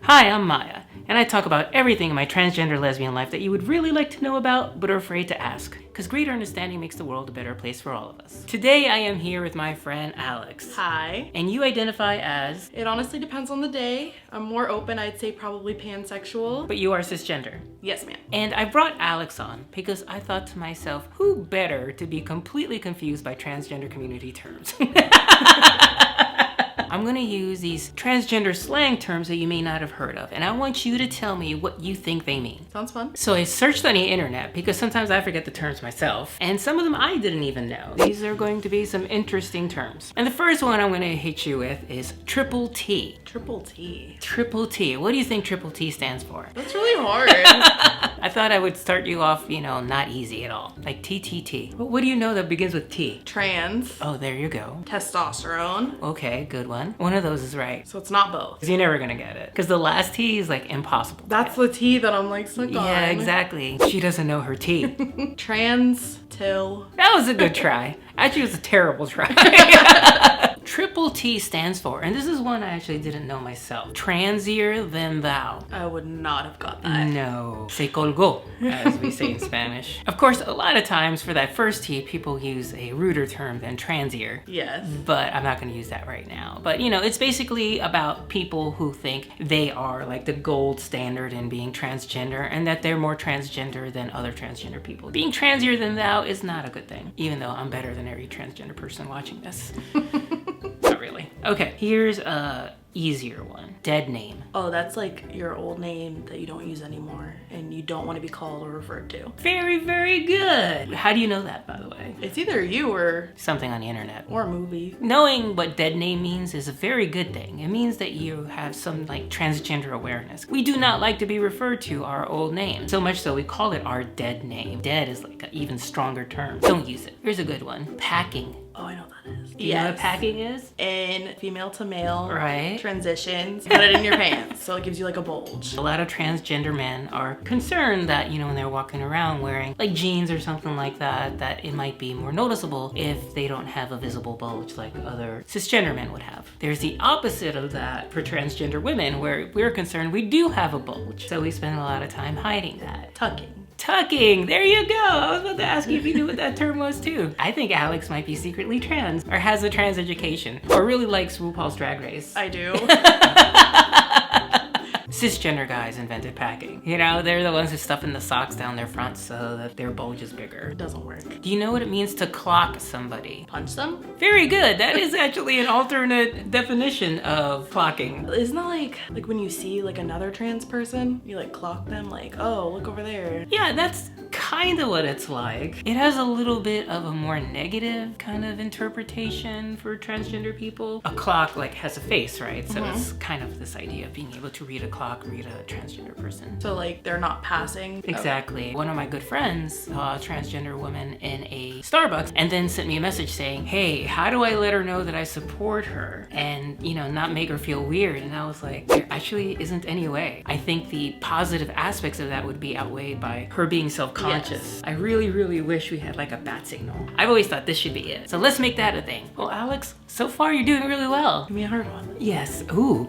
Hi, I'm Maya, and I talk about everything in my transgender lesbian life that you would really like to know about but are afraid to ask, because greater understanding makes the world a better place for all of us. Today I am here with my friend Alex. Hi. And you identify as? It honestly depends on the day. I'm more open, I'd say probably pansexual. But you are cisgender. Yes, ma'am. And I brought Alex on because I thought to myself, who better to be completely confused by transgender community terms? I'm gonna use these transgender slang terms that you may not have heard of, and I want you to tell me what you think they mean. Sounds fun. So I searched on the internet because sometimes I forget the terms myself, and some of them I didn't even know. These are going to be some interesting terms. And the first one I'm gonna hit you with is triple T. Triple T. Triple T. What do you think triple T stands for? That's really hard. I thought I would start you off, not easy at all. Like TTT. But what do you know that begins with T? Trans. Oh, there you go. Testosterone. Okay, good one. One of those is right. So it's not both. You're never gonna get it. Because the last T is like impossible. That's the T that I'm like stuck on. Yeah, exactly. She doesn't know her T. Trans. Till. That was a good try. Actually, it was a terrible try. Triple T stands for, and this is one I actually didn't know myself, Transier than thou. I would not have got that. No. Se colgó, as we say in Spanish. Of course, a lot of times for that first T, people use a ruder term than transier. Yes. But I'm not going to use that right now. But, it's basically about people who think they are like the gold standard in being transgender and that they're more transgender than other transgender people. Being transier than thou is not a good thing, even though I'm better than every transgender person watching this. Not really. Okay, here's a easier one. Deadname. Oh, that's like your old name that you don't use anymore and you don't want to be called or referred to. Very, very good. How do you know that, by the way? It's either you or something on the internet. Or a movie. Knowing what dead name means is a very good thing. It means that you have some transgender awareness. We do not like to be referred to our old name. So much so we call it our dead name. Dead is like an even stronger term. Don't use it. Here's a good one. Packing. Oh, I know what that is. Do you know what packing is? In female to male right. transitions, put it in your pants so it gives you like a bulge. A lot of transgender men are concerned that, when they're walking around wearing like jeans or something like that, that it might be more noticeable if they don't have a visible bulge like other cisgender men would have. There's the opposite of that for transgender women where we're concerned we do have a bulge. So we spend a lot of time hiding that. Tucking, there you go. I was about to ask you if you knew what that term was too. I think Alex might be secretly trans or has a trans education or really likes RuPaul's Drag Race. I do. Cisgender guys invented packing. They're the ones who stuff in the socks down their front so that their bulge is bigger. It doesn't work. Do you know what it means to clock somebody? Punch them? Very good. That is actually an alternate definition of clocking. Isn't that like when you see like another trans person, you like clock them like, oh, look over there. Yeah, that's kind of what it's like. It has a little bit of a more negative kind of interpretation for transgender people. A clock has a face, right? So it's kind of this idea of being able to read a clock, read a transgender person. So they're not passing? Exactly. One of my good friends saw a transgender woman in a Starbucks and then sent me a message saying, hey, how do I let her know that I support her and, not make her feel weird? And I was like, there actually isn't any way. I think the positive aspects of that would be outweighed by her being self-conscious. Yes. I really, really wish we had a bat signal. I've always thought this should be it. So let's make that a thing. Well, Alex, so far you're doing really well. Give me a hard one. Yes. Ooh.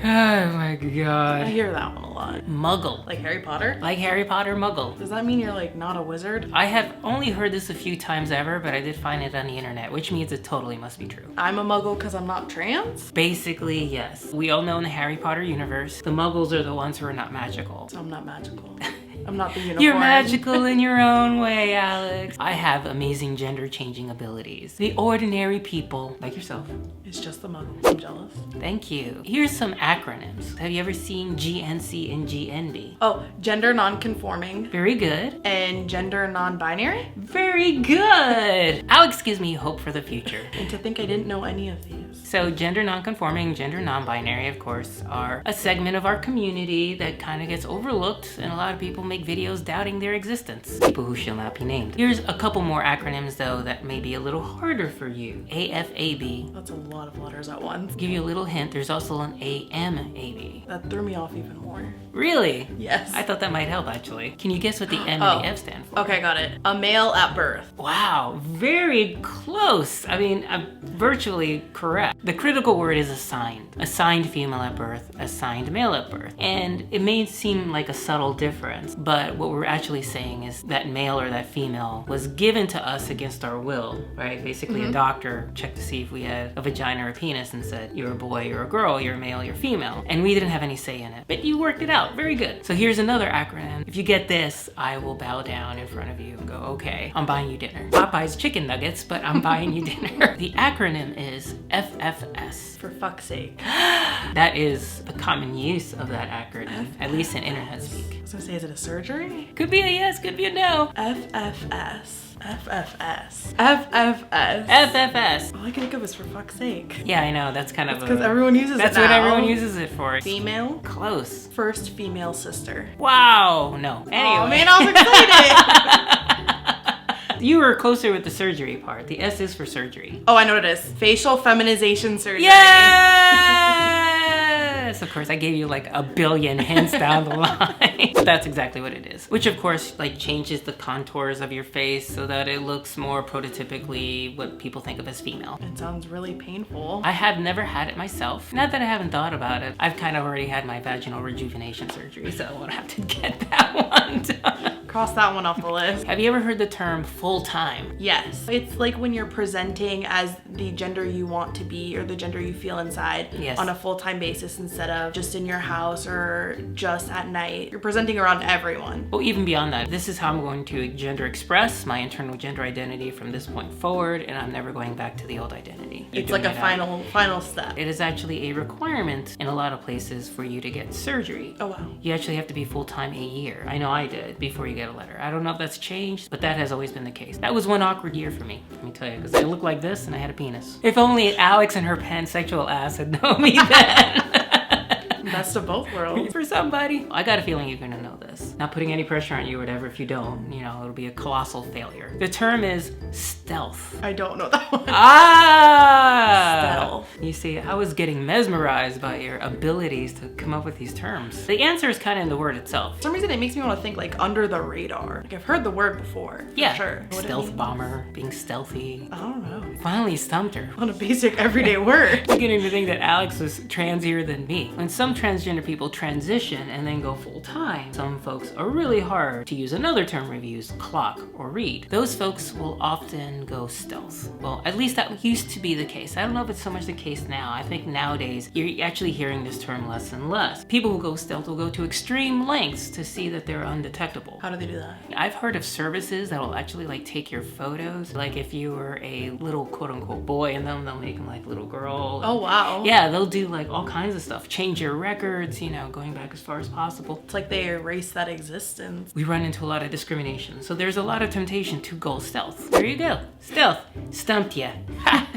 Oh my god. I hear that one a lot. Muggle. Like Harry Potter? Like Harry Potter Muggle. Does that mean you're not a wizard? I have only heard this a few times ever, but I did find it on the internet, which means it totally must be true. I'm a Muggle because I'm not trans? Basically, yes. We all know in the Harry Potter universe, the Muggles are the ones who are not magical. So I'm not magical. I'm not the unicorn. You're magical in your own way, Alex. I have amazing gender-changing abilities. The ordinary people, like yourself. It's just the Muggle. I'm jealous. Thank you. Here's some acronyms. Have you ever seen GNC and GNB? Oh, gender non-conforming. Very good. And gender non-binary? Very good. Alex gives me hope for the future. And to think I didn't know any of these. So gender non-conforming, gender non-binary, of course, are a segment of our community that kind of gets overlooked, and a lot of people make videos doubting their existence. People who shall not be named. Here's a couple more acronyms though that may be a little harder for you. AFAB. That's a lot of letters at once. Give you a little hint, there's also an AMAB. That threw me off even more. Really? Yes. I thought that might help actually. Can you guess what the M and the F stand for? Okay, got it. A male at birth. Wow, very close. I mean, I'm virtually correct. The critical word is assigned. Assigned female at birth, assigned male at birth. And it may seem like a subtle difference, but what we're actually saying is that male or that female was given to us against our will, right? Basically, a doctor checked to see if we had a vagina or a penis and said, you're a boy, you're a girl, you're a male, you're female. And we didn't have any say in it. But you worked it out. Very good. So here's another acronym. If you get this, I will bow down in front of you and go, okay, I'm buying you dinner. Popeye's chicken nuggets, but I'm buying you dinner. The acronym is FFS. For fuck's sake. That is a common use of that acronym, at least in internet speak. I was gonna say, is it a surgery? Could be a yes, could be a no. FFS. FFS. FFS. FFS. All I can think of is for fuck's sake. Yeah, I know, that's kind of Because everyone uses it now. That's what everyone uses it for. Female. Close. First female sister. Wow, no. Anyway. Oh man, I was excited. You were closer with the surgery part. The S is for surgery. Oh, I know what it is. Facial feminization surgery. Yes! Of course, I gave you like a billion hints down the line. But that's exactly what it is. Which of course like changes the contours of your face so that it looks more prototypically what people think of as female. It sounds really painful. I have never had it myself. Not that I haven't thought about it. I've kind of already had my vaginal rejuvenation surgery, so I won't have to get that one done. Cross that one off the list. Have you ever heard the term full-time? Yes. It's like when you're presenting as the gender you want to be or the gender you feel inside on a full-time basis instead of just in your house or just at night. You're presenting around everyone. Well, even beyond that, this is how I'm going to gender express my internal gender identity from this point forward, and I'm never going back to the old identity. It's like a final step. It is actually a requirement in a lot of places for you to get surgery. Oh wow. You actually have to be full-time a year. I know I did before you get a letter. I don't know if that's changed, but that has always been the case. That was one awkward year for me, let me tell you, because I looked like this and I had a penis. If only Alex and her pansexual ass had known me then. Best of both worlds. For somebody. I got a feeling you're gonna know this. Not putting any pressure on you or whatever. If you don't, you know, it'll be a colossal failure. The term is stealth. I don't know that one. Ah! Stealth. You see, I was getting mesmerized by your abilities to come up with these terms. The answer is kind of in the word itself. For some reason it makes me want to think like under the radar. Like I've heard the word before. Yeah, sure. Stealth bomber, being stealthy. I don't know. Finally stumped her. On a basic everyday word. Beginning to think that Alex was transier than me. When some transgender people transition and then go full time, some folks are really hard, to use another term we've used, clock or read. Those folks will often go stealth. Well, at least that used to be the case. I don't know if it's so much the case now. I think nowadays you're actually hearing this term less and less. People who go stealth will go to extreme lengths to see that they're undetectable. How do they do that? I've heard of services that will actually like take your photos. Like if you were a little quote unquote boy in them, they'll make them like little girl. Oh wow. Yeah, they'll do like all kinds of stuff. Change your records, you know, going back as far as possible. It's like they erase that existence. We run into a lot of discrimination. So there's a lot of temptation to go stealth. There you go. Stealth. Stumped ya. Ha!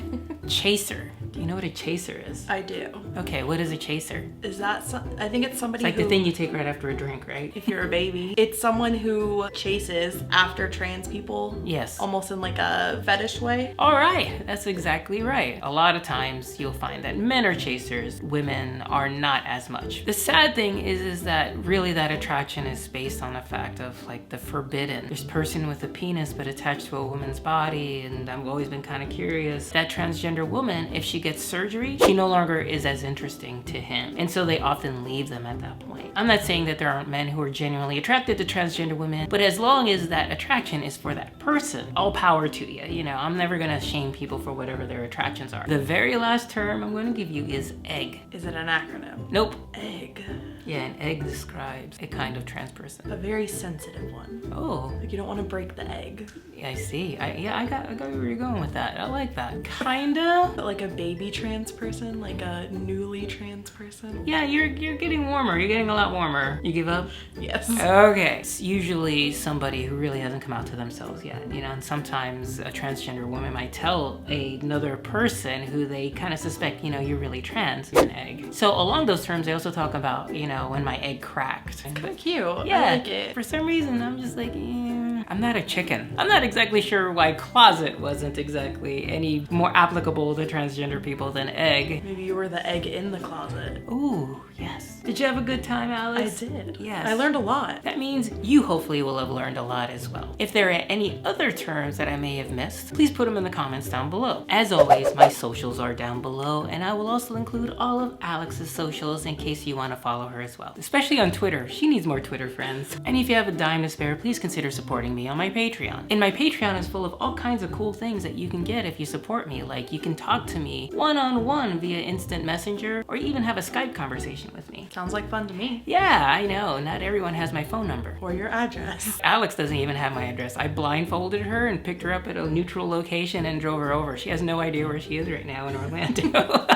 Chaser. Do you know what a chaser is? I do. Okay, what is a chaser? Is that I think it's somebody It's like who, the thing you take right after a drink, right? if you're a baby. It's someone who chases after trans people. Yes. Almost in like a fetish way. All right, that's exactly right. A lot of times you'll find that men are chasers, women are not as much. The sad thing is that really that attraction is based on the fact of like the forbidden. This person with a penis but attached to a woman's body, and I've always been kind of curious. That transgender woman, if she gets surgery, she no longer is as interesting to him. And so they often leave them at that point. I'm not saying that there aren't men who are genuinely attracted to transgender women, but as long as that attraction is for that person, all power to you. You know, I'm never gonna shame people for whatever their attractions are. The very last term I'm gonna give you is egg. Is it an acronym? Nope. Egg. Yeah, an egg describes a kind of trans person. A very sensitive one. Oh, Like you don't want to break the egg. I see. I got where you're going with that. I like that. Kinda. But like a baby trans person, like a newly trans person. Yeah, you're getting warmer. You're getting a lot warmer. You give up? Yes. Okay. It's usually somebody who really hasn't come out to themselves yet, you know, and sometimes a transgender woman might tell another person who they kind of suspect, you know, you're really trans, you're an egg. So along those terms, they also talk about, you know, know, when my egg cracked. It's kind of cute. Yeah. I like it. For some reason, I'm just like, I'm not a chicken. I'm not exactly sure why closet wasn't exactly any more applicable to transgender people than egg. Maybe you were the egg in the closet. Ooh, yes. Did you have a good time, Alex? I did. Yes. I learned a lot. That means you hopefully will have learned a lot as well. If there are any other terms that I may have missed, please put them in the comments down below. As always, my socials are down below, and I will also include all of Alex's socials in case you want to follow her as well. Especially on Twitter. She needs more Twitter friends. And if you have a dime to spare, please consider supporting me on my Patreon. And my Patreon is full of all kinds of cool things that you can get if you support me. Like you can talk to me one-on-one via instant messenger, or even have a Skype conversation with me. Sounds like fun to me. Yeah, I know. Not everyone has my phone number. Or your address. Alex doesn't even have my address. I blindfolded her and picked her up at a neutral location and drove her over. She has no idea where she is right now in Orlando.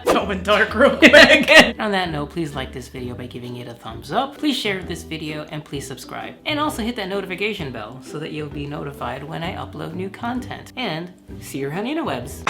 Going dark real quick. On that note, please like this video by giving it a thumbs up. Please share this video and please subscribe. And also hit that notification bell so that you'll be notified when I upload new content. And see your honey interwebs.